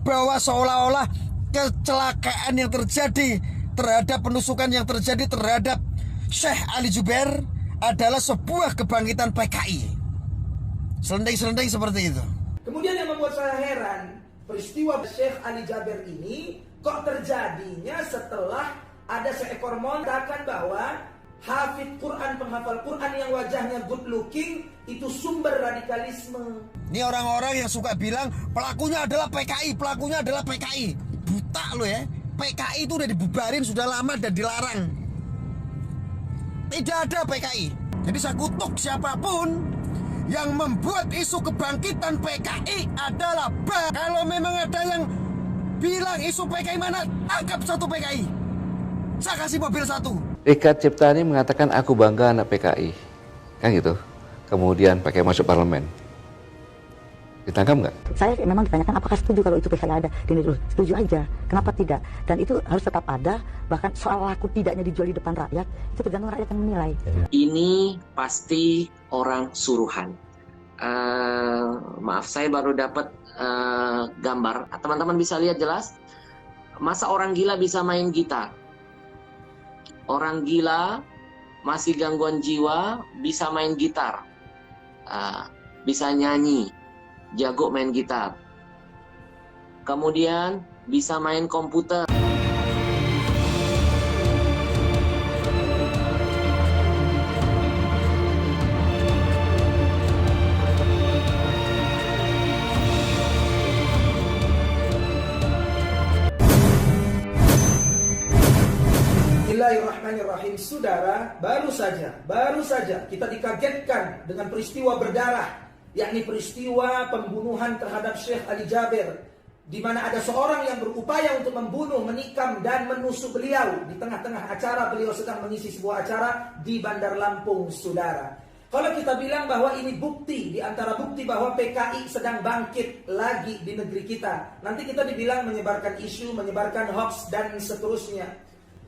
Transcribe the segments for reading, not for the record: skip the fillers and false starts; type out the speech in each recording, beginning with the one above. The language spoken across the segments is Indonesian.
bahwa seolah-olah kecelakaan yang terjadi terhadap penusukan yang terjadi terhadap Syekh Ali Jubair adalah sebuah kebangkitan PKI. Selending-selending seperti itu. Kemudian yang membuat saya heran, peristiwa Syekh Ali Jubair ini kok terjadinya setelah ada seekor mengatakan bahwa hafid Quran, penghafal Quran yang wajahnya good looking itu sumber radikalisme. Ini orang-orang yang suka bilang pelakunya adalah PKI, pelakunya adalah PKI. Buta lo ya. PKI itu udah dibubarin sudah lama dan dilarang. Tidak ada PKI. Jadi saya kutuk siapapun yang membuat isu kebangkitan PKI adalah kalau memang ada yang bilang isu PKI mana, tangkap satu PKI. Saya kasih mobil satu. Eka Ciptani mengatakan aku bangga anak PKI. Kan gitu. Kemudian pakai masuk parlemen. Ditangkap nggak? Saya memang ditanyakan apakah setuju kalau itu PKI ada di Indonesia. Setuju aja. Kenapa tidak? Dan itu harus tetap ada. Bahkan soal laku tidaknya dijual di depan rakyat, itu tergantung rakyat yang menilai. Ini pasti orang suruhan. Maaf, saya baru dapat gambar. Teman-teman bisa lihat jelas? Masa orang gila bisa main gitar? Orang gila masih gangguan jiwa bisa main gitar, bisa nyanyi, jago main gitar, kemudian bisa main komputer. Bismillahirrahmanirrahim. Saudara, baru saja kita dikagetkan dengan peristiwa berdarah, yakni peristiwa pembunuhan terhadap Syekh Ali Jubair, di mana ada seorang yang berupaya untuk membunuh, menikam dan menusuk beliau di tengah-tengah acara beliau sedang mengisi sebuah acara di Bandar Lampung, saudara. Kalau kita bilang bahwa ini bukti di antara bukti bahwa PKI sedang bangkit lagi di negeri kita, nanti kita dibilang menyebarkan isu, menyebarkan hoax dan seterusnya.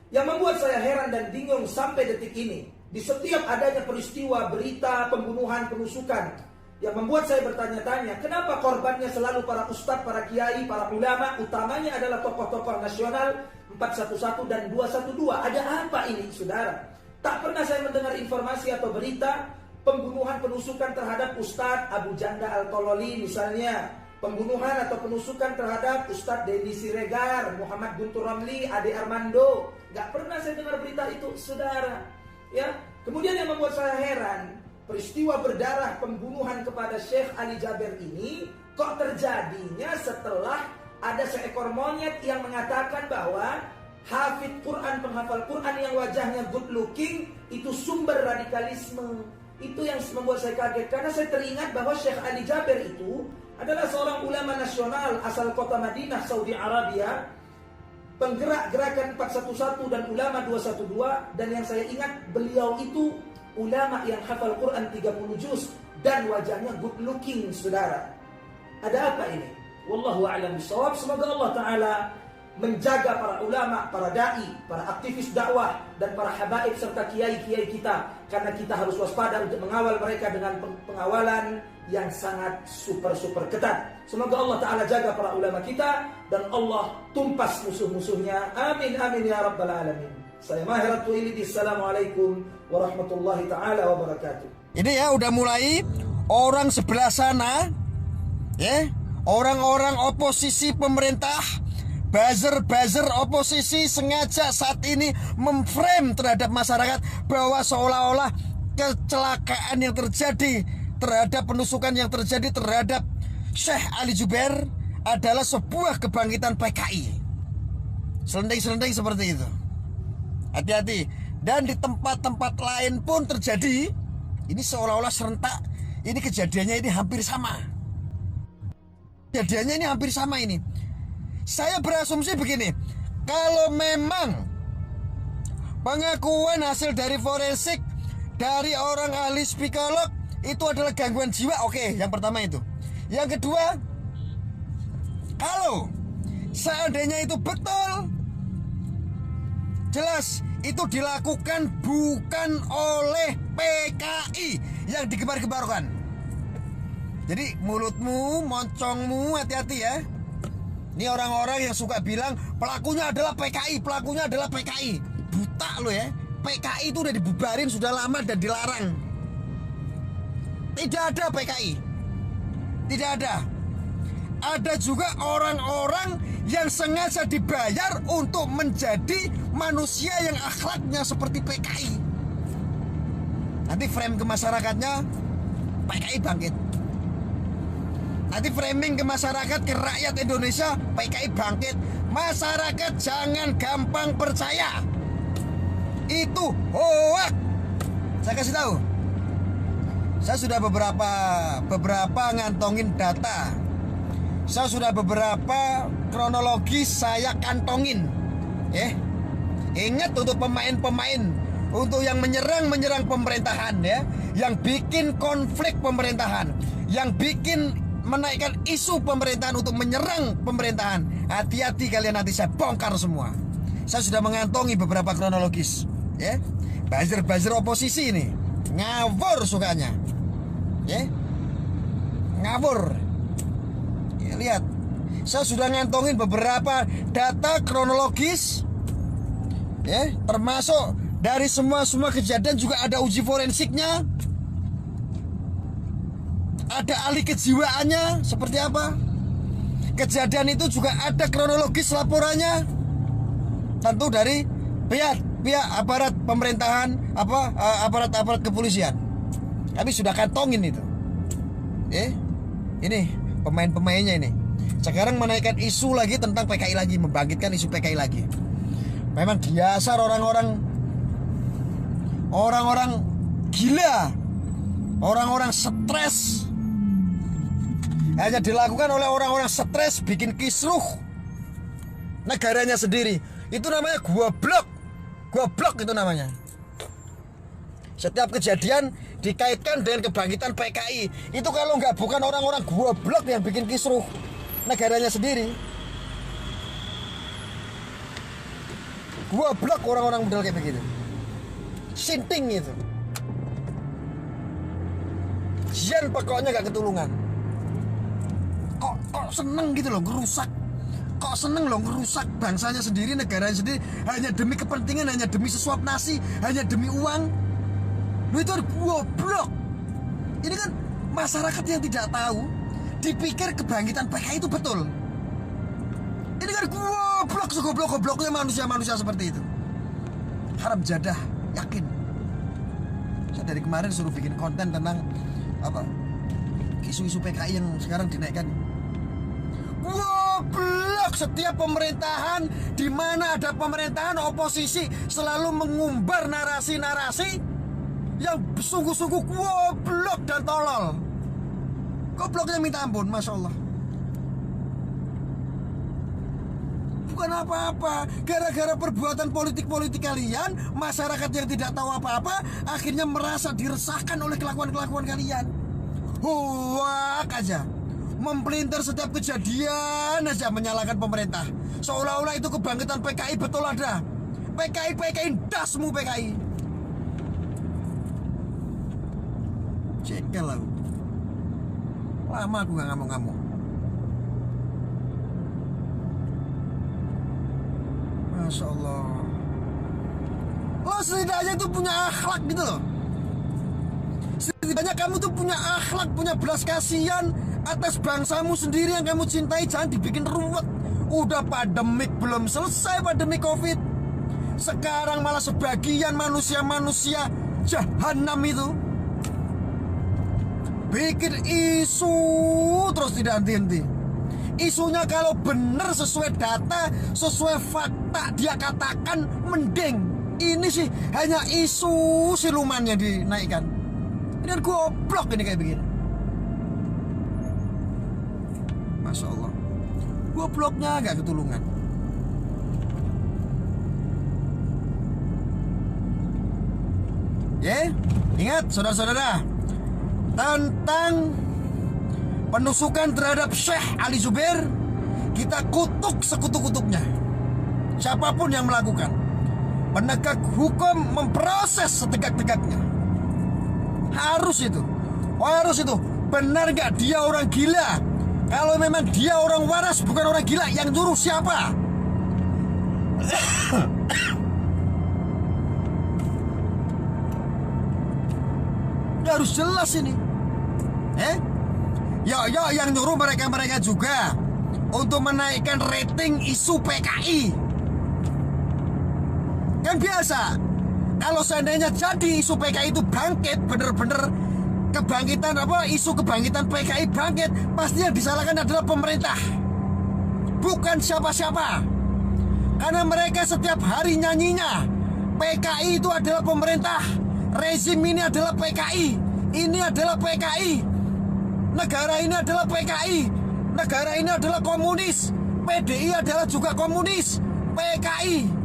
Yang membuat saya heran dan bingung sampai detik ini, di setiap adanya peristiwa, berita, pembunuhan, penusukan, yang membuat saya bertanya-tanya, kenapa korbannya selalu para ustadz, para kiai, para ulama, utamanya adalah tokoh-tokoh nasional 411 dan 212. Ada apa ini, saudara? Tak pernah saya mendengar informasi atau berita pembunuhan, penusukan terhadap Ustadz Abu Janda Al-Tololi misalnya, pembunuhan atau penusukan terhadap Ustadz Dedi Siregar, Muhammad Guntur Ramli, Ade Armando. Gak pernah saya dengar berita itu, saudara. Ya, kemudian yang membuat saya heran, peristiwa berdarah pembunuhan kepada Syekh Ali Jubair ini kok terjadinya setelah ada seekor monyet yang mengatakan bahwa hafid Quran, penghafal Quran yang wajahnya good looking itu sumber radikalisme. Itu yang membuat saya kaget, karena saya teringat bahwa Syekh Ali Jubair itu adalah seorang ulama nasional asal kota Madinah, Saudi Arabia, penggerak gerakan 411 dan ulama 212, dan yang saya ingat beliau itu ulama yang hafal Quran 30 juz dan wajahnya good looking, saudara. Ada apa ini? Wallahu a'lam bishawab. Semoga Allah Ta'ala menjaga para ulama, para da'i, para aktivis dakwah, dan para habaib serta kiai-kiai kita, karena kita harus waspada untuk mengawal mereka dengan pengawalan yang sangat super ketat. Semoga Allah Ta'ala jaga para ulama kita dan Allah tumpas musuh-musuhnya. Amin amin ya rabbal alamin. Saya Mahir At-Tuilidi. Assalamualaikum warahmatullahi ta'ala wabarakatuh. Ini ya udah mulai orang sebelah sana, ya, orang-orang oposisi pemerintah, buzzer oposisi sengaja saat ini memframe terhadap masyarakat bahwa seolah-olah kecelakaan yang terjadi terhadap penusukan yang terjadi terhadap Syekh Ali Jubair adalah sebuah kebangkitan PKI. Selending-selending seperti itu. Hati-hati. Dan di tempat-tempat lain pun terjadi. Ini seolah-olah serentak. Ini kejadiannya ini hampir sama. Kejadiannya ini hampir sama ini. Saya berasumsi begini, kalau memang pengakuan hasil dari forensik dari orang ahli psikolog itu adalah gangguan jiwa, oke, yang pertama itu. Yang kedua, kalau seandainya itu betul, jelas itu dilakukan bukan oleh PKI yang digembar-gembarkan. Jadi mulutmu, moncongmu hati-hati ya. Ini orang-orang yang suka bilang pelakunya adalah PKI, pelakunya adalah PKI. Buta lo ya. PKI itu udah dibubarin sudah lama dan dilarang. Tidak ada PKI. Tidak ada. Ada juga orang-orang yang sengaja dibayar untuk menjadi manusia yang akhlaknya seperti PKI. Nanti frame ke masyarakatnya PKI bangkit. Nanti framing ke masyarakat, ke rakyat Indonesia, PKI bangkit. Masyarakat jangan gampang percaya. Itu hoax. Saya kasih tahu. Saya sudah beberapa ngantongin data. Saya sudah beberapa kronologis saya kantongin. Ingat untuk pemain-pemain, untuk yang menyerang pemerintahan ya, yang bikin konflik pemerintahan, yang bikin menaikkan isu pemerintahan untuk menyerang pemerintahan. Hati-hati kalian, nanti saya bongkar semua. Saya sudah mengantongi beberapa kronologis ya. Buzzer oposisi ini ngawur sukanya ya. Ngawur ya, lihat. Saya sudah ngantongin beberapa data kronologis ya, termasuk dari semua kejadian juga ada uji forensiknya. Ada ahli kejiwaannya seperti apa. Kejadian itu juga ada kronologis laporannya. Tentu dari pihak aparat pemerintahan, aparat kepolisian. Kami sudah kantongin itu. Ini pemain-pemainnya ini. Sekarang menaikkan isu lagi tentang PKI lagi, membangkitkan isu PKI lagi. Memang dasar orang-orang gila, orang-orang stres. Hanya dilakukan oleh orang-orang stres, bikin kisruh negaranya sendiri. Itu namanya goblok itu namanya. Setiap kejadian dikaitkan dengan kebangkitan PKI. Itu kalau nggak bukan orang-orang goblok yang bikin kisruh negaranya sendiri. Goblok orang-orang model kayak begitu. Sinting itu. Jian pokoknya gak ketulungan. Kok seneng gitu loh ngerusak. Kok seneng loh ngerusak bangsanya sendiri, negaranya sendiri, hanya demi kepentingan, hanya demi sesuap nasi, hanya demi uang. Lu itu goblok. Ini kan masyarakat yang tidak tahu, dipikir kebangkitan PKI itu betul. Ini kan goblok, segoblok-gobloknya manusia-manusia seperti itu. Harap jadah, yakin. Saya dari kemarin suruh bikin konten tentang isu-isu PKI yang sekarang dinaikkan. Goblok, setiap pemerintahan, di mana ada pemerintahan oposisi selalu mengumbar narasi-narasi yang sungguh-sungguh goblok dan tolol. Gobloknya minta ampun, Masya Allah. Bukan apa-apa, gara-gara perbuatan politik-politik kalian, masyarakat yang tidak tahu apa-apa akhirnya merasa diresahkan oleh kelakuan-kelakuan kalian. Hoak aja, mempelintir setiap kejadian aja, menyalahkan pemerintah, seolah-olah itu kebangkitan PKI betul ada. PKI dasmu PKI. Jengkel aku. Lama aku gak ngamuk-ngamuk. Masya Allah. Lo setidaknya tuh punya akhlak gitu loh. Setidaknya kamu tuh punya akhlak, punya belas kasihan atas bangsamu sendiri yang kamu cintai. Jangan dibikin ruwet. Udah pandemik, belum selesai pandemi COVID. Sekarang malah sebagian manusia-manusia jahanam itu bikin isu terus tidak henti-henti. Isunya kalau benar sesuai data, sesuai fakta dia katakan mending. Ini sih hanya isu siluman yang dinaikkan. Ini kan goblok ini kayak begini. Masya Allah. Gobloknya agak ketulungan. Ingat saudara-saudara, tentang penusukan terhadap Syekh Ali Zubair, kita kutuk sekutuk-kutuknya. Siapapun yang melakukan, penegak hukum memproses setegak-tegaknya. Harus itu. Benar gak dia orang gila? Kalau memang dia orang waras bukan orang gila, yang nyuruh siapa? Ya harus jelas ini. Ya yang nyuruh mereka-mereka juga untuk menaikkan rating isu PKI. Kan biasa, kalau seandainya jadi isu PKI itu bangkit, bener-bener kebangkitan isu kebangkitan PKI bangkit, pasti yang disalahkan adalah pemerintah, bukan siapa-siapa. Karena mereka setiap hari nyanyinya PKI itu adalah pemerintah, rezim ini adalah PKI, ini adalah PKI, negara ini adalah PKI, negara ini adalah komunis, PDI adalah juga komunis, PKI.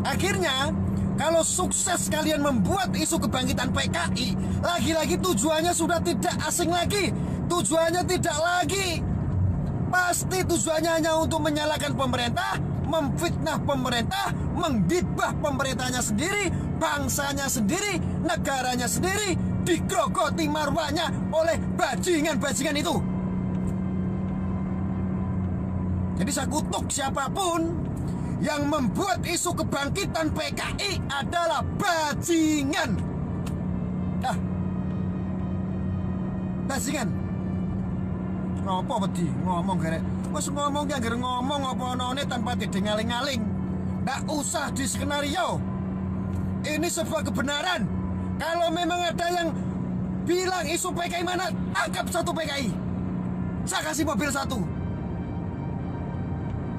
Akhirnya, kalau sukses kalian membuat isu kebangkitan PKI, lagi-lagi tujuannya sudah tidak asing lagi. Tujuannya tidak lagi. Pasti tujuannya hanya untuk menyalahkan pemerintah, memfitnah pemerintah, menggibah pemerintahnya sendiri, bangsanya sendiri, negaranya sendiri, digrogoti marwahnya oleh bajingan-bajingan itu. Jadi saya kutuk siapapun yang membuat isu kebangkitan PKI adalah bajingan. Bajingan. Ngopo wedi ngomong garek. Wes ngomong ki anggere ngomong apa onone tanpa didengaling-aling. Ndak usah di skenario. Ini sebuah kebenaran. Kalau memang ada yang bilang isu PKI mana, tangkap satu PKI. Saya kasih mobil satu.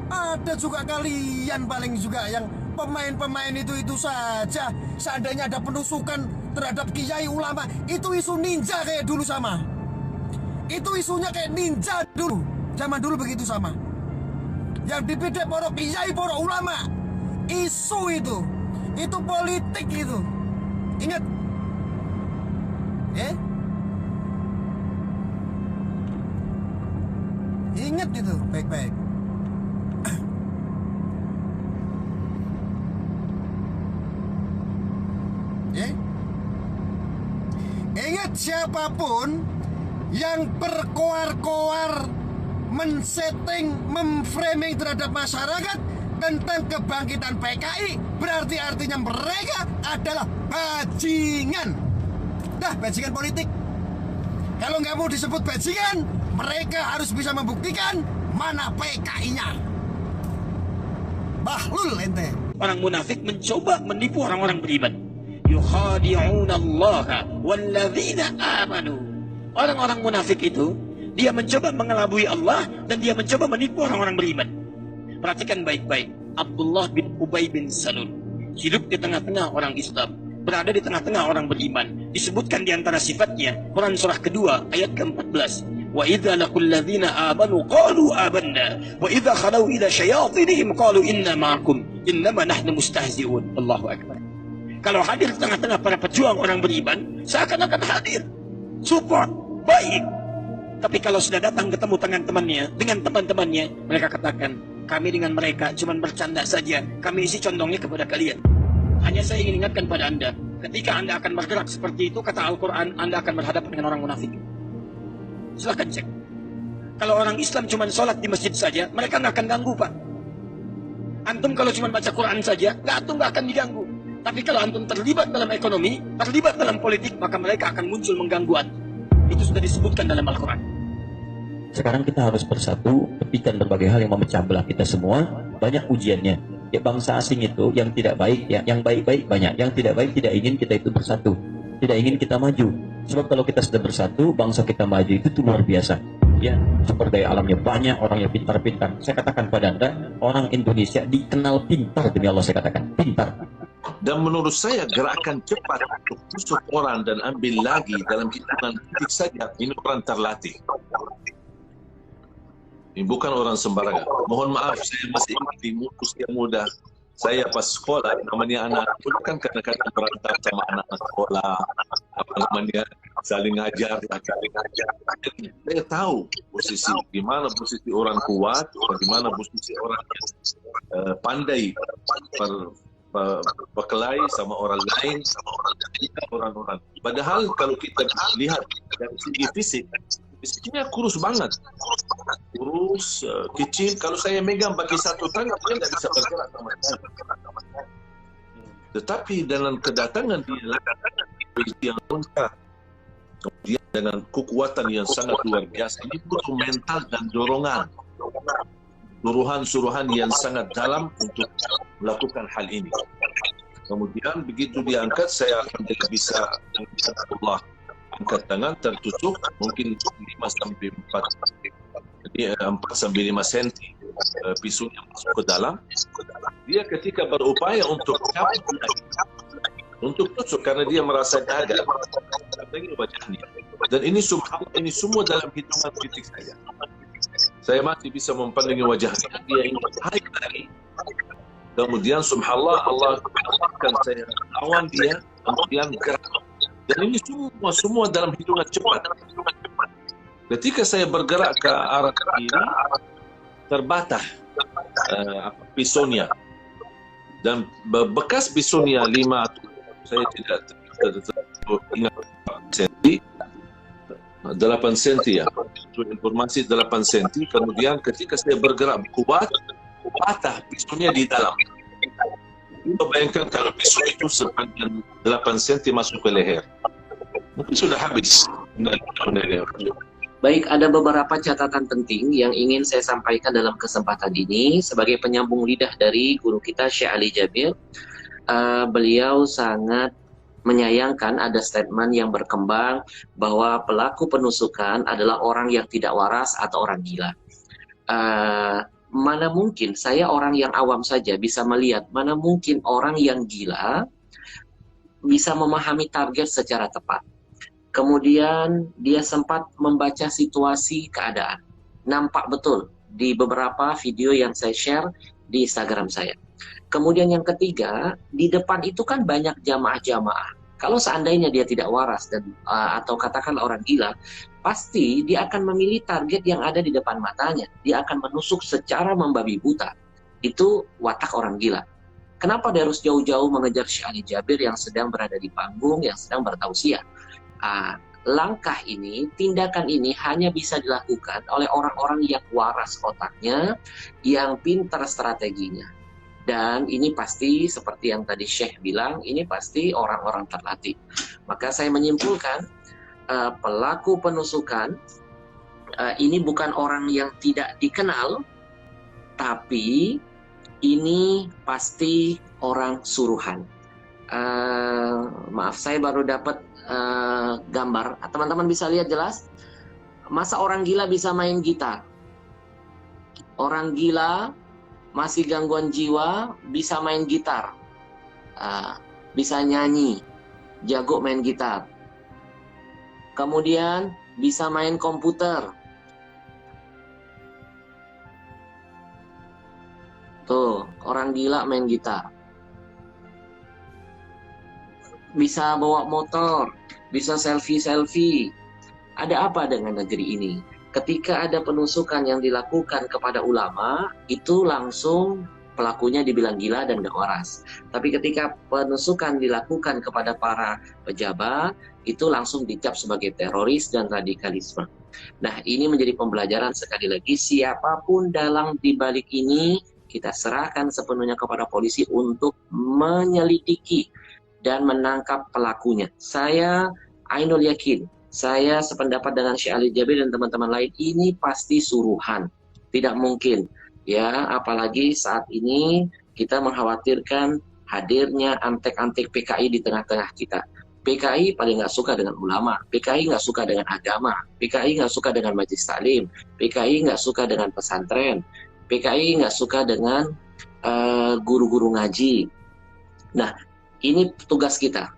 Ada juga kalian paling juga yang pemain-pemain itu saja. Seandainya ada penusukan terhadap kiai ulama, itu isu ninja kayak dulu sama. Itu isunya kayak ninja dulu. Zaman dulu begitu sama. Yang dipidek para kiai, para ulama. Isu itu politik itu. Ingat. Ingat itu baik-baik. Ingat, siapapun yang berkoar-koar, men-setting, memframing terhadap masyarakat tentang kebangkitan PKI, berarti artinya mereka adalah bajingan. Bajingan politik. Kalau nggak mau disebut bajingan, mereka harus bisa membuktikan mana PKI-nya. Bahlul ente. Orang munafik mencoba menipu orang-orang beriman. Yukhadi'una Allah walladzina amanu. Orang-orang munafik itu, dia mencoba mengelabui Allah dan dia mencoba menipu orang-orang beriman. Perhatikan baik-baik. Abdullah bin Ubay bin Salul hidup di tengah-tengah orang Islam, berada di tengah-tengah orang beriman. Disebutkan di antara sifatnya, Quran surah kedua ayat ke-14. Wa idza laqul ladzina amanu qalu amanna wa idza khalu ila syayatinihim qalu inna ma'akum innama nahnu mustahzi'un. Allahu akbar. Kalau hadir di tengah-tengah para pejuang orang beriman, seakan-akan hadir, support, baik. Tapi kalau sudah datang ketemu dengan teman-temannya, mereka katakan, kami dengan mereka cuma bercanda saja, kami isi condongnya kepada kalian. Hanya saya ingin ingatkan pada Anda, ketika Anda akan bergerak seperti itu, kata Al-Quran, Anda akan berhadapan dengan orang munafik. Silahkan cek. Kalau orang Islam cuma sholat di masjid saja, mereka nggak akan ganggu, Pak. Antum kalau cuma baca Quran saja, antum nggak akan diganggu. Tapi kalau antum terlibat dalam ekonomi, terlibat dalam politik, maka mereka akan muncul mengganggu antum. Itu sudah disebutkan dalam Al-Quran. Sekarang kita harus bersatu, tepikan berbagai hal yang memecah belah kita semua. Banyak ujiannya. Ya, bangsa asing itu yang tidak baik, ya, yang baik-baik banyak. Yang tidak baik tidak ingin kita itu bersatu, tidak ingin kita maju. Sebab kalau kita sudah bersatu, bangsa kita maju itu luar biasa. Ya, sumber daya alamnya banyak, orangnya pintar-pintar. Saya katakan pada Anda, orang Indonesia dikenal pintar, demi Allah saya katakan, pintar. Dan menurut saya gerakan cepat untuk tusuk orang dan ambil lagi dalam hitungan detik saja, ini orang terlatih. Ini bukan orang sembarangan. Mohon maaf, saya masih ingat di usia muda saya pas sekolah, namanya anak muda kan kadang-kadang berantem sama anak sekolah, saling ngajar. Saya tahu posisi, gimana posisi orang kuat, bagaimana posisi orang yang pandai berkelahi sama orang lain, kita orang-orang. Padahal kalau kita lihat dari segi fisik, fisiknya kurus banget, kurus, kecil. Kalau saya megang pakai satu tangan, dia tidak bisa bergerak sama sekali. Tetapi dalam kedatangan dia yang lengkap, kemudian dengan kekuatan yang sangat luar biasa, ini butuh mental dan dorongan, suruhan yang sangat dalam untuk melakukan hal ini. Kemudian begitu diangkat, saya akan bisa Allah angkat tangan tertutup, mungkin 5 sampai 4, jadi 4 sampai 5 senti pisau yang masuk ke dalam. Dia ketika berupaya untuk cabut untuk tusuk karena dia merasa gagal, ini wajahnya. Dan ini subhanallah, ini semua dalam hitungan detik saya. Saya masih bisa mempandangi wajahnya. Dia ingin tarik lagi. Kemudian subhanallah, Allah akan saya lawan dia, kemudian gerak. Dan ini semua dalam hitungan cepat. Ketika saya bergerak ke arah kiri, terbatah pisaunya. Dan bekas pisaunya 5, saya tidak ingat senti, 8 senti ya. Itu informasi 8 senti. Kemudian ketika saya bergerak kuat, patah pisaunya di dalam. Bayangkan kalau pisau itu sepanjang 8 senti masuk ke leher, mungkin sudah habis. Baik, ada beberapa catatan penting yang ingin saya sampaikan dalam kesempatan ini sebagai penyambung lidah dari guru kita Syekh Ali Jabir. Beliau sangat menyayangkan ada statement yang berkembang bahwa pelaku penusukan adalah orang yang tidak waras atau orang gila. Mana mungkin saya orang yang awam saja bisa melihat, mana mungkin orang yang gila bisa memahami target secara tepat. Kemudian dia sempat membaca situasi keadaan. Nampak betul di beberapa video yang saya share di Instagram saya. Kemudian yang ketiga, di depan itu kan banyak jamaah-jamaah. Kalau seandainya dia tidak waras dan atau katakan orang gila, pasti dia akan memilih target yang ada di depan matanya. Dia akan menusuk secara membabi buta. Itu watak orang gila. Kenapa dia harus jauh-jauh mengejar Syekh Ali Jabir yang sedang berada di panggung, yang sedang bertausiah? Langkah ini, tindakan ini hanya bisa dilakukan oleh orang-orang yang waras otaknya, yang pintar strateginya. Dan ini pasti seperti yang tadi Syekh bilang, ini pasti orang-orang terlatih. Maka saya menyimpulkan, pelaku penusukan ini bukan orang yang tidak dikenal, tapi ini pasti orang suruhan. Maaf, saya baru dapat gambar. Teman-teman bisa lihat jelas? Masa orang gila bisa main gitar? Orang gila masih gangguan jiwa bisa main gitar, bisa nyanyi, jago main gitar. Kemudian bisa main komputer. Tuh, orang gila main gitar. Bisa bawa motor, bisa selfie-selfie. Ada apa dengan negeri ini? Ketika ada penusukan yang dilakukan kepada ulama, itu langsung pelakunya dibilang gila dan gak waras. Tapi ketika penusukan dilakukan kepada para pejabat, itu langsung dicap sebagai teroris dan radikalisme. Nah, ini menjadi pembelajaran sekali lagi, siapapun dalang di balik ini, kita serahkan sepenuhnya kepada polisi untuk menyelidiki dan menangkap pelakunya. Saya ainul yakin, saya sependapat dengan Syekh Ali Jabir dan teman-teman lain, ini pasti suruhan. Tidak mungkin. Ya, apalagi saat ini kita mengkhawatirkan hadirnya antek-antek PKI di tengah-tengah kita. PKI paling nggak suka dengan ulama, PKI nggak suka dengan agama, PKI nggak suka dengan majelis taklim, PKI nggak suka dengan pesantren, PKI nggak suka dengan guru-guru ngaji. Nah, ini tugas kita,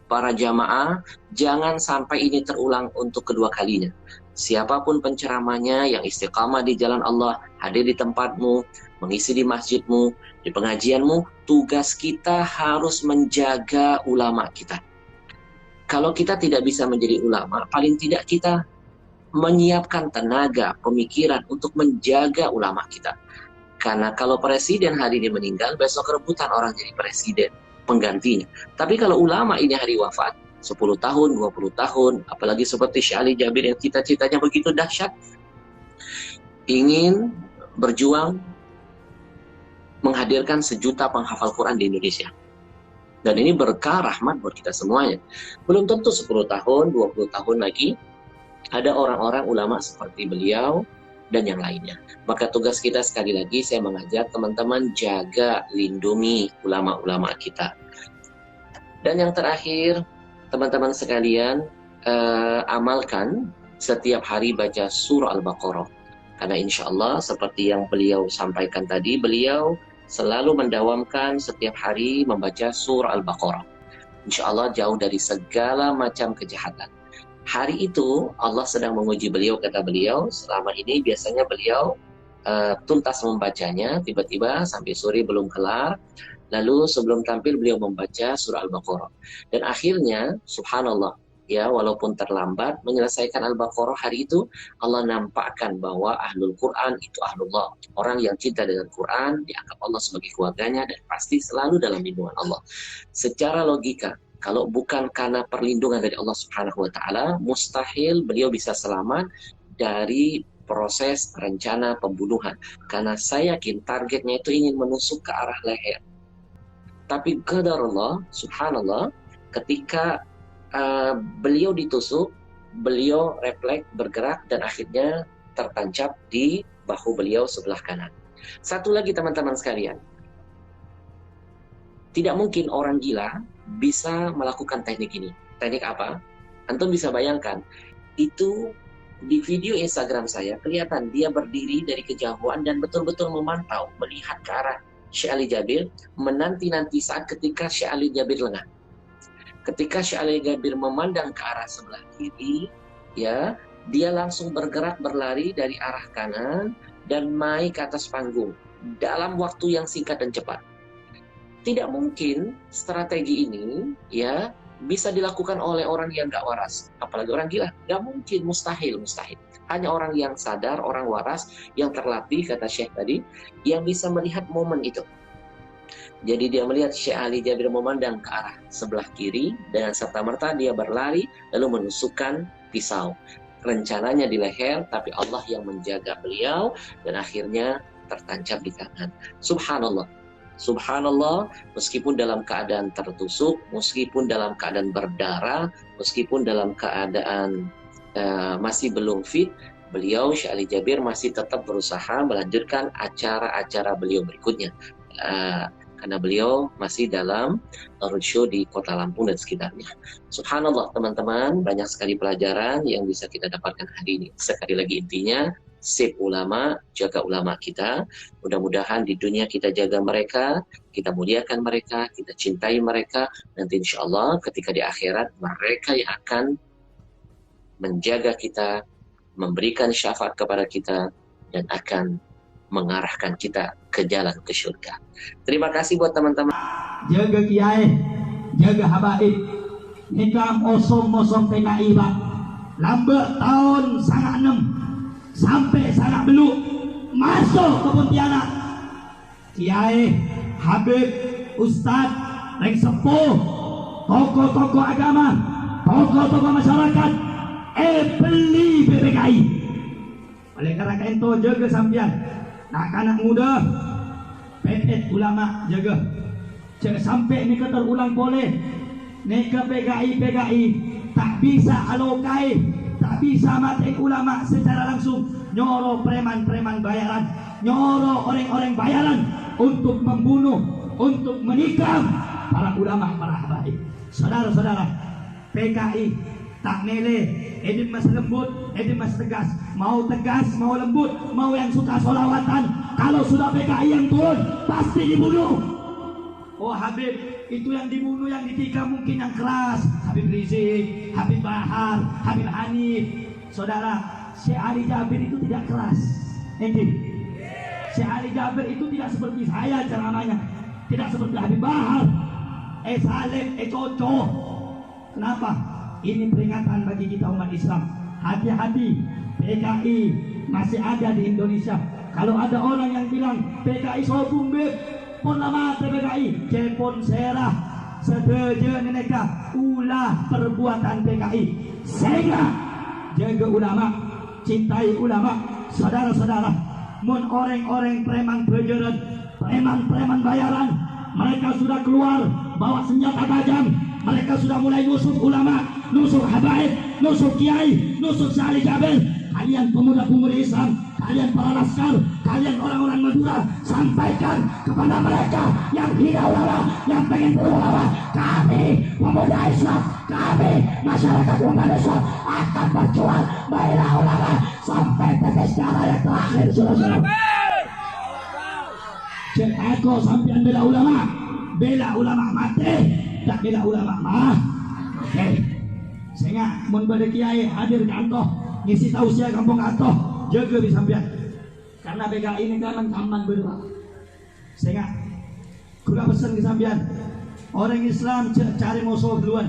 para jamaah, jangan sampai ini terulang untuk kedua kalinya. Siapapun penceramahnya yang istiqamah di jalan Allah, hadir di tempatmu, mengisi di masjidmu, di pengajianmu, tugas kita harus menjaga ulama kita. Kalau kita tidak bisa menjadi ulama, paling tidak kita menyiapkan tenaga, pemikiran untuk menjaga ulama kita. Karena kalau presiden hari ini meninggal, besok rebutan orang jadi presiden, penggantinya. Tapi kalau ulama ini hari wafat, 10 tahun, 20 tahun, apalagi seperti Syekh Ali Jabir yang cita-citanya begitu dahsyat, ingin berjuang menghadirkan 1 juta penghafal Quran di Indonesia. Dan ini berkah rahmat buat kita semuanya. Belum tentu 10 tahun, 20 tahun lagi, ada orang-orang ulama seperti beliau dan yang lainnya. Maka tugas kita sekali lagi, saya mengajak teman-teman jaga, lindungi ulama-ulama kita. Dan yang terakhir, teman-teman sekalian, amalkan setiap hari baca surah Al-Baqarah. Karena insya Allah seperti yang beliau sampaikan tadi, beliau selalu mendawamkan setiap hari membaca surah Al-Baqarah. Insya Allah jauh dari segala macam kejahatan. Hari itu Allah sedang menguji beliau, kata beliau. Selama ini biasanya beliau tuntas membacanya, tiba-tiba sampai sore belum kelar. Lalu sebelum tampil beliau membaca surah Al-Baqarah. Dan akhirnya, subhanallah, ya walaupun terlambat menyelesaikan Al-Baqarah hari itu, Allah nampakkan bahwa ahlul Quran itu ahlullah. Orang yang cinta dengan Quran dianggap Allah sebagai keluarganya dan pasti selalu dalam lindungan Allah. Secara logika, kalau bukan karena perlindungan dari Allah Subhanahu wa Ta'ala, mustahil beliau bisa selamat dari proses rencana pembunuhan. Karena saya yakin targetnya itu ingin menusuk ke arah leher. Tapi qadarullah, subhanallah, ketika beliau ditusuk, beliau refleks bergerak dan akhirnya tertancap di bahu beliau sebelah kanan. Satu lagi teman-teman sekalian, tidak mungkin orang gila bisa melakukan teknik ini. Teknik apa? Antum bisa bayangkan, itu di video Instagram saya kelihatan dia berdiri dari kejauhan dan betul-betul memantau, melihat ke arah Syekh Ali Jabir, menanti-nanti saat ketika Syekh Ali Jabir lengah. Ketika Syekh Ali Jabir memandang ke arah sebelah kiri, ya, dia langsung bergerak berlari dari arah kanan dan naik ke atas panggung dalam waktu yang singkat dan cepat. Tidak mungkin strategi ini ya bisa dilakukan oleh orang yang gak waras, apalagi orang gila. Gak mungkin, mustahil. Hanya orang yang sadar, orang waras, yang terlatih, kata Syekh tadi, yang bisa melihat momen itu. Jadi dia melihat Syekh Ali Jabir memandang ke arah sebelah kiri, dan serta-merta dia berlari lalu menusukkan pisau. Rencananya di leher, tapi Allah yang menjaga beliau dan akhirnya tertancap di tangan. Subhanallah. Subhanallah, meskipun dalam keadaan tertusuk, meskipun dalam keadaan berdarah, meskipun dalam keadaan masih belum fit, beliau Syekh Ali Jabir masih tetap berusaha melanjutkan acara-acara beliau berikutnya. Karena beliau masih dalam roadshow di Kota Lampung dan sekitarnya. Subhanallah teman-teman, banyak sekali pelajaran yang bisa kita dapatkan hari ini. Sekali lagi intinya, save ulama, jaga ulama kita. Mudah-mudahan di dunia kita jaga mereka, kita muliakan mereka, kita cintai mereka. Nanti insya Allah ketika di akhirat mereka yang akan menjaga kita, memberikan syafaat kepada kita, dan akan mengarahkan kita ke jalan ke surga. Terima kasih buat teman-teman. Jaga kiai, jaga habaib. Nikam osong-osong PKI Pak. Lambat tahun 96 sampai sangat beluk masuk ke Pontianak. Kiai, habib, ustaz, reng sepuh, tokoh-tokoh agama, tokoh-tokoh masyarakat, beli PPKI. Oleh karena itu jaga sampean, anak-anak muda, PT ulama jaga. Jangan sampai ini terulang boleh. Neka PKI tak bisa alokai, tak bisa mati ulama secara langsung, nyoro preman-preman bayaran, nyoro orang-orang bayaran untuk membunuh, untuk menikam para ulama, para habaib. Saudara-saudara, PKI tak mele, edin mas lembut, edin mas tegas, mau lembut, mau yang suka sholawatan. Kalau sudah PKI yang turun, pasti dibunuh. Oh Habib, itu yang dibunuh, yang ditikam mungkin yang keras, Habib Rizik, Habib Bahar, Habib Hanif. Saudara, Syekh Ali Jabir itu tidak keras. Syekh Ali Jabir itu tidak seperti saya ceramahnya, tidak seperti Habib Bahar, Salim, Coco. Kenapa? Ini peringatan bagi kita umat Islam. Hati-hati, PKI masih ada di Indonesia. Kalau ada orang yang bilang PKI sobung beb, pun lama PKI, cepon serah sedeje neneka ulah perbuatan PKI. Sehingga jaga ulama, cintai ulama, saudara-saudara. Mun orang-orang preman pejeran, preman-preman bayaran, mereka sudah keluar bawa senjata tajam. Mereka sudah mulai nusuk ulama, nusuk habaib, nusuk kiai, nusuk Syekh Ali Jabir. Kalian pemuda-pemudi Islam, kalian para laskar, kalian orang-orang Madura, sampaikan kepada mereka yang hina ulama, yang pengen bunuh ulama. Kami pemuda Islam, kami masyarakat umat Islam akan berjuang membela ulama sampai tetes darah yang terakhir. Saudara-saudara, cek aku sampean bela ulama mati, tak bela ulama mah. Oke, sehingga mun bade kiai hadir kantor ngisi tausiah kampung atoh jaga di sampean karena PKI ini kan aman berdua. Sehingga kula pesan ke sampean, orang Islam cari musuh duluan.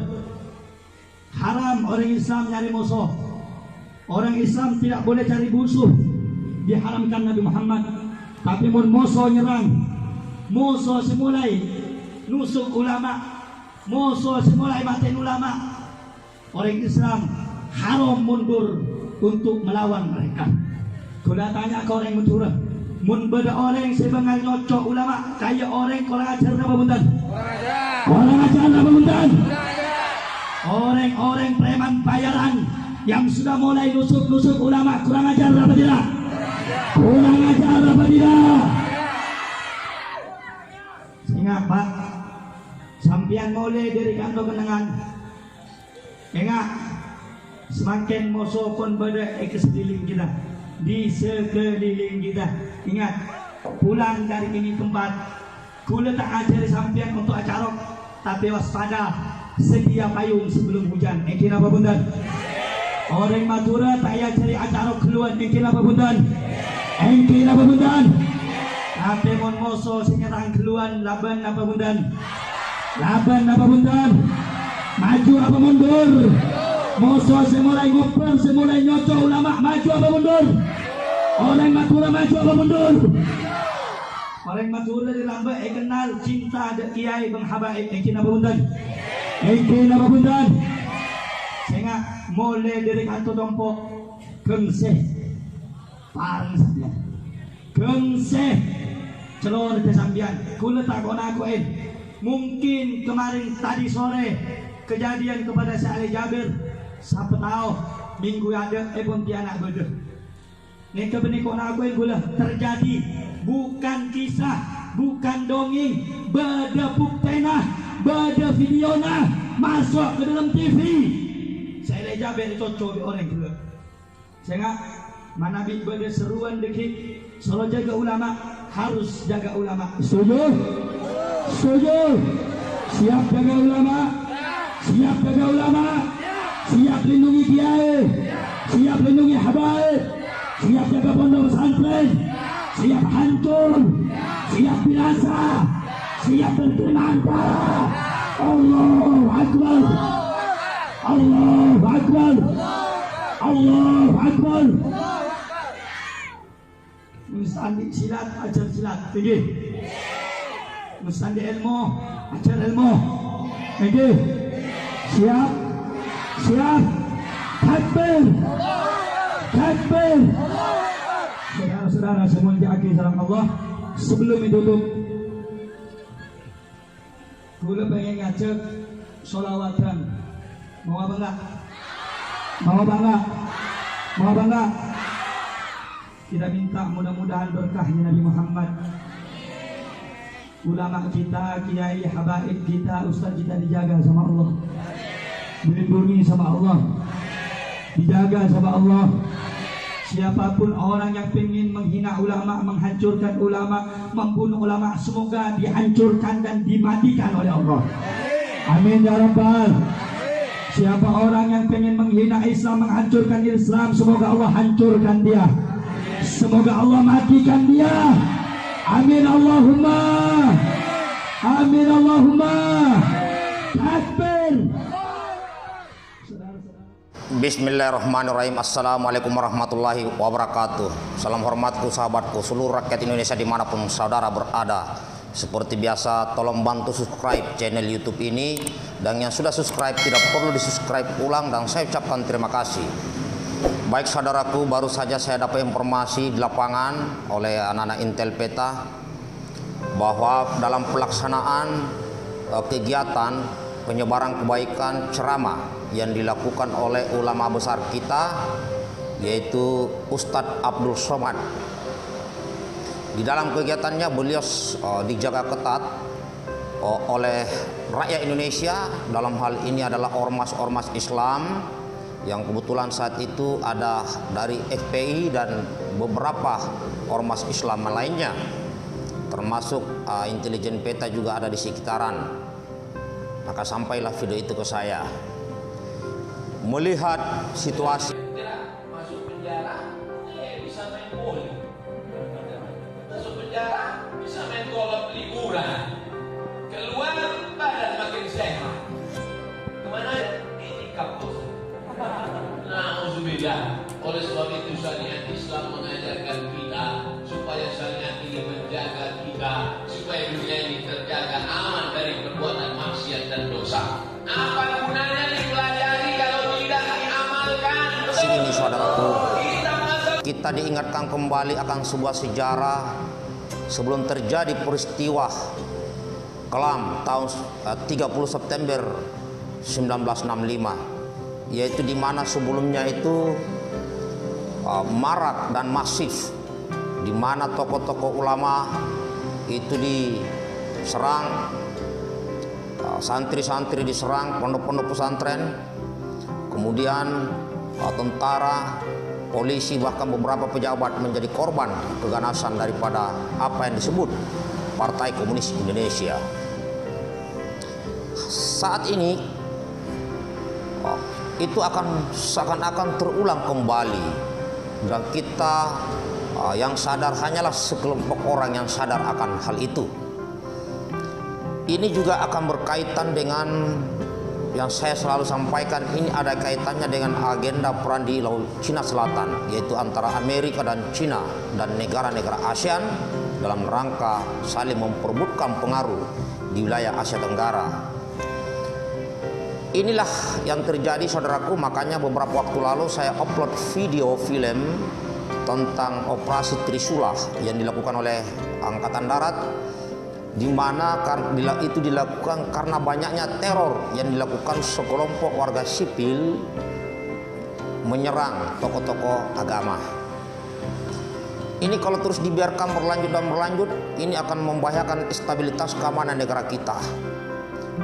Haram orang Islam nyari musuh. Orang Islam tidak boleh cari musuh, diharamkan Nabi Muhammad. Tapi mun musuh nyerang, musuh semulai nusuk ulama, musuh semulai matiin ulama, orang Islam haram mundur untuk melawan mereka. Kula tanya ke orang Madura, mun beda orang sebengal nyocok ulama kayak orang kurang ajar apa buntan? Kurang ajar apa buntan? Orang-orang preman bayaran yang sudah mulai nusuk-nusuk ulama kurang ajar apa tidak? Kurang ajar apa tidak? Sehingga Pak, sampian mulai dari kantor kenangan. Ingat, semakin musuh pun berada di sekeliling kita, di sekeliling kita. Ingat, pulang dari ini tempat, kula tak ajari sampian untuk acarok, tapi waspada, sedia payung sebelum hujan. Mungkin apa bundan? Orang Madura tak ajari acarok keluar. Mungkin apa bundan? Mungkin apa bundan? Tapi mon musuh senyerang keluar, laban apa bundan? Laban apa bundan? Maju apa mundur? Musuh semulai ngoper, semulai nyocok ulama, maju apa mundur? Orang Madura maju apa mundur? Orang Madura di lambat kenal cinta ada kiai bang habaib. Mungkin apa bundan? Mungkin apa bundan? Sehingga mulai dari kantor dompok gengseh parang sambian, gengseh celor ke sambian. Kula tak kona aku mungkin kemarin tadi sore kejadian kepada Syekh Ali Jabir, siapa tahu minggu ada Pontianak beda. Nek kebenikon aku gula terjadi, bukan kisah, bukan dongeng, beda buktena, beda videona masuk ke dalam TV. Syekh Ali Jabir cocok orang gula. Sehingga mana beda seruan dekik, selalu jaga ulama, harus jaga ulama. Setuju? Setuju? Siap jaga ulama? Siap jaga ulama, siap lindungi kiai, siap lindungi habaib, siap jaga pondok pesantren, siap hancur, siap binasa, siap berterima antara. Allahu Akbar, Allahu Akbar, Allahu Akbar. Mustandi silat, ajar silat, tinggi. Mustandi ilmu, ajar ilmu, tinggi. Siap, siap, takbir, takbir. Saudara-saudara semua diaki salam Allah. Sebelum ditutup, gue pengen ngajak sholawatan. Mau apa enggak? Mau apa enggak? Mau apa enggak? Kita minta mudah-mudahan berkahnya Nabi Muhammad, ulama kita, kiai, habaib kita, ustaz kita dijaga sama Allah, dilindungi sama Allah, dijaga sama Allah. Siapapun orang yang ingin menghina ulama, menghancurkan ulama, membunuh ulama, semoga dihancurkan dan dimatikan oleh Allah. Amin ya Rabbal. Siapa orang yang ingin menghina Islam, menghancurkan Islam, semoga Allah hancurkan dia, semoga Allah matikan dia. Amin Allahumma, amin Allahumma. Takbir. Bismillahirrahmanirrahim. Assalamualaikum warahmatullahi wabarakatuh. Salam hormatku, sahabatku, seluruh rakyat Indonesia dimanapun saudara berada. Seperti biasa, tolong bantu subscribe channel YouTube ini. Dan yang sudah subscribe tidak perlu di-subscribe ulang, dan saya ucapkan terima kasih. Baik saudaraku, baru saja saya dapat informasi di lapangan oleh anak-anak Intel Peta bahwa dalam pelaksanaan kegiatan penyebaran kebaikan ceramah yang dilakukan oleh ulama besar kita, yaitu Ustadz Abdul Somad. Di dalam kegiatannya beliau dijaga ketat oleh rakyat Indonesia. Dalam hal ini adalah ormas-ormas Islam yang kebetulan saat itu ada dari FPI dan beberapa ormas Islam lainnya, termasuk intelijen Peta juga ada di sekitaran. Maka sampailah video itu ke saya. Melihat situasi masuk penjara, bisa main bowling. Masuk penjara, bisa main golf liburan. Keluar, badan makin sehat. Kemana? Ini kampus. Na'udzubillah. Oleh sebab itu syariat Islam mengajarkan kita supaya syariat ini menjaga kita, supaya dunia ini terjaga aman dari perbuatan maksiat dan dosa. Apa gunanya dipelajari kalau tidak diamalkan? ini, saudaraku, kita diingatkan kembali akan sebuah sejarah sebelum terjadi peristiwa kelam tahun 30 September 1965, yaitu di mana sebelumnya itu marak dan masif, di mana tokoh-tokoh ulama itu diserang, santri-santri diserang, pondok-pondok pesantren, kemudian tentara, polisi, bahkan beberapa pejabat menjadi korban keganasan daripada apa yang disebut Partai Komunis Indonesia. Saat ini itu akan seakan-akan terulang kembali, dan kita yang sadar hanyalah sekelompok orang yang sadar akan hal itu. Ini juga akan berkaitan dengan yang saya selalu sampaikan, ini ada kaitannya dengan agenda perang di Laut Cina Selatan, yaitu antara Amerika dan Cina dan negara-negara ASEAN dalam rangka saling memperebutkan pengaruh di wilayah Asia Tenggara. Inilah yang terjadi, saudaraku. Makanya beberapa waktu lalu saya upload video film tentang operasi Trisula yang dilakukan oleh Angkatan Darat, di mana itu dilakukan karena banyaknya teror yang dilakukan sekelompok warga sipil menyerang tokoh-tokoh agama. Ini kalau terus dibiarkan berlanjut dan berlanjut, ini akan membahayakan stabilitas keamanan negara kita.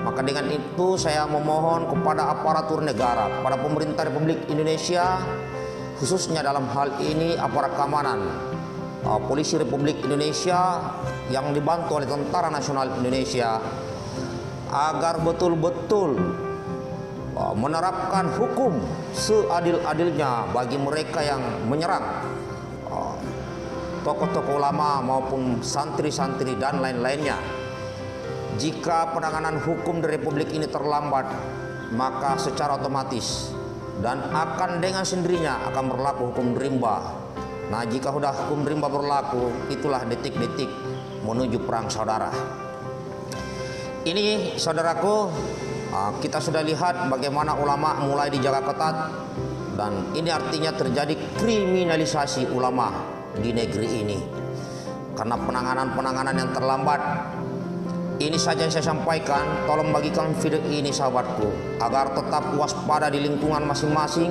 Maka dengan itu saya memohon kepada aparatur negara, kepada pemerintah Republik Indonesia, khususnya dalam hal ini aparat keamanan, Polisi Republik Indonesia yang dibantu oleh Tentara Nasional Indonesia, agar betul-betul menerapkan hukum seadil-adilnya bagi mereka yang menyerang tokoh-tokoh ulama maupun santri-santri dan lain-lainnya. Jika penanganan hukum di Republik ini terlambat, maka secara otomatis dan akan dengan sendirinya akan berlaku hukum rimba. Nah, jika sudah hukum rimba berlaku, itulah detik-detik menuju perang saudara. Ini, saudaraku, kita sudah lihat bagaimana ulama mulai dijaga ketat, dan ini artinya terjadi kriminalisasi ulama di negeri ini karena penanganan yang terlambat. Ini saja yang saya sampaikan. Tolong bagikan video ini, sahabatku, agar tetap waspada di lingkungan masing-masing.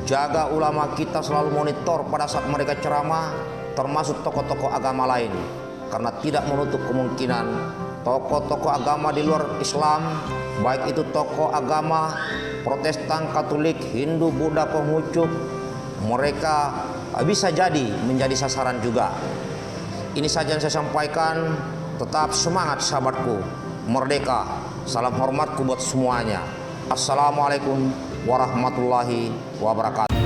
Jaga ulama kita selalu monitor pada saat mereka ceramah, termasuk tokoh-tokoh agama lain, karena tidak menutup kemungkinan tokoh-tokoh agama di luar Islam, baik itu tokoh agama Protestan, Katolik, Hindu, Buddha, Konghucu, mereka bisa jadi menjadi sasaran juga. Ini saja yang saya sampaikan. Tetap semangat, sahabatku. Merdeka. Salam hormatku buat semuanya. Assalamualaikum warahmatullahi wabarakatuh.